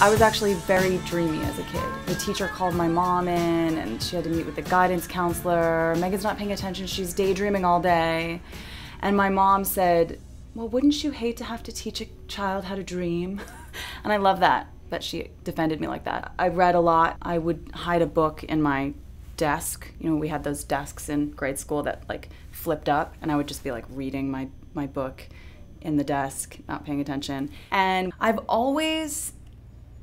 I was actually very dreamy as a kid. The teacher called my mom in and she had to meet with the guidance counselor. Megan's not paying attention, she's daydreaming all day. And my mom said, well, wouldn't you hate to have to teach a child how to dream? And I love that she defended me like that. I read a lot. I would hide a book in my desk. You know, we had those desks in grade school that like flipped up, and I would just be like reading my book in the desk, not paying attention. And I've always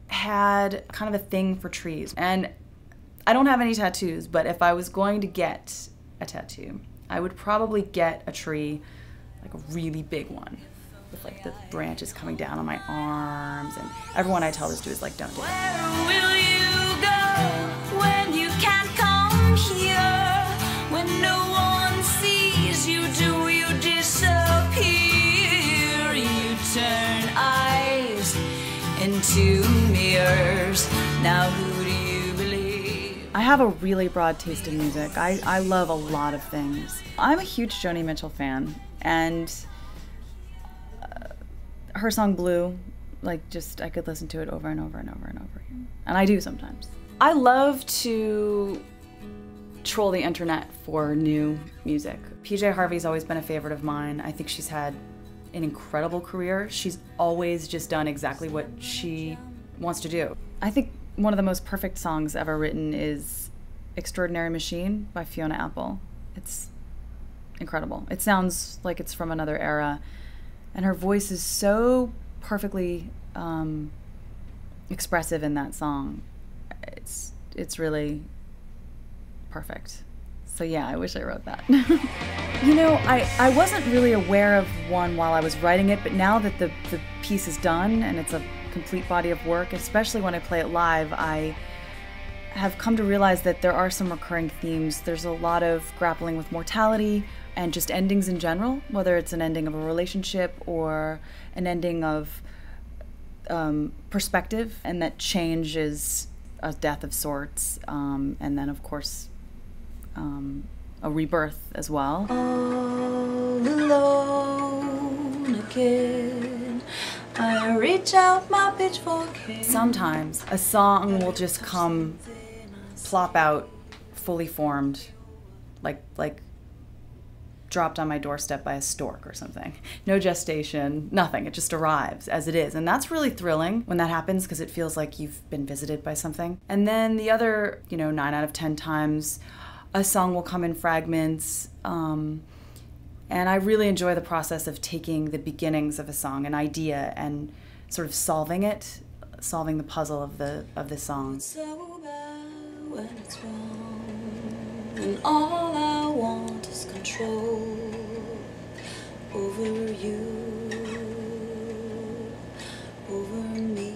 had kind of a thing for trees. And I don't have any tattoos, but if I was going to get a tattoo, I would probably get a tree, like a really big one, with like the branches coming down on my arms. And everyone I tell this to is like, don't do it. Where will you go when you can't come here? When no one sees you, do you disappear? You turn eyes into mirrors. Now who do you believe? I have a really broad taste in music. I love a lot of things. I'm a huge Joni Mitchell fan, and her song Blue, like just I could listen to it over and over and over and over again. And I do sometimes. I love to troll the internet for new music. PJ Harvey's always been a favorite of mine. I think she's had an incredible career. She's always just done exactly what she wants to do. I think one of the most perfect songs ever written is Extraordinary Machine by Fiona Apple. It's incredible. It sounds like it's from another era, and her voice is so perfectly expressive in that song. It's really perfect. So yeah, I wish I wrote that. You know, I wasn't really aware of one while I was writing it, but now that the piece is done and it's a complete body of work, especially when I play it live, I have come to realize that there are some recurring themes. There's a lot of grappling with mortality and just endings in general, whether it's an ending of a relationship or an ending of perspective, and that change is a death of sorts, and then of course a rebirth as well. All alone again, I reach out my pitchfork. Sometimes a song will just come, plop out, fully formed, like dropped on my doorstep by a stork or something. No gestation, nothing. It just arrives as it is. And that's really thrilling when that happens, because it feels like you've been visited by something. And then the other, 9 out of 10 times, a song will come in fragments. And I really enjoy the process of taking the beginnings of a song, an idea, and sort of solving the puzzle of the song. So bad when it's wrong, and all I want is control over you, over me.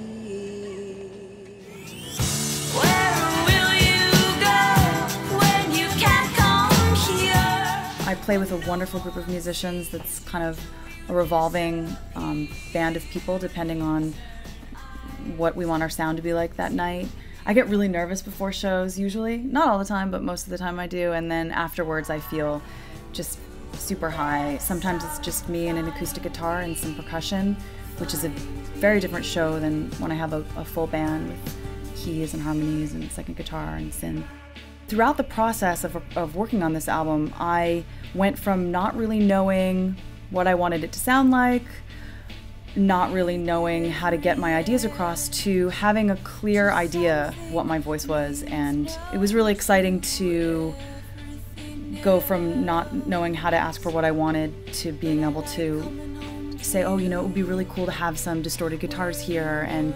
Where will you go when you can't come here? I play with a wonderful group of musicians that's kind of a revolving band of people depending on what we want our sound to be like that night. I get really nervous before shows usually, not all the time, but most of the time I do, and then afterwards I feel just super high. Sometimes it's just me and an acoustic guitar and some percussion, which is a very different show than when I have a full band with keys and harmonies and second guitar and synth. Throughout the process of working on this album, I went from not really knowing what I wanted it to sound like, not really knowing how to get my ideas across, to having a clear idea what my voice was. And it was really exciting to go from not knowing how to ask for what I wanted to being able to say, oh, it would be really cool to have some distorted guitars here, and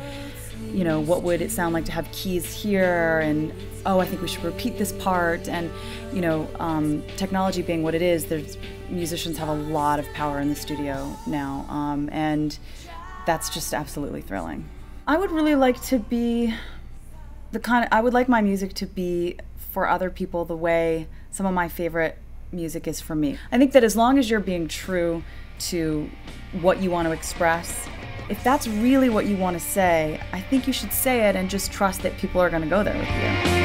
what would it sound like to have keys here, and oh, I think we should repeat this part. And technology being what it is, musicians have a lot of power in the studio now, and that's just absolutely thrilling. I would really like to be I would like my music to be for other people the way some of my favorite music is for me. I think that as long as you're being true to what you want to express, if that's really what you want to say, I think you should say it and just trust that people are going to go there with you.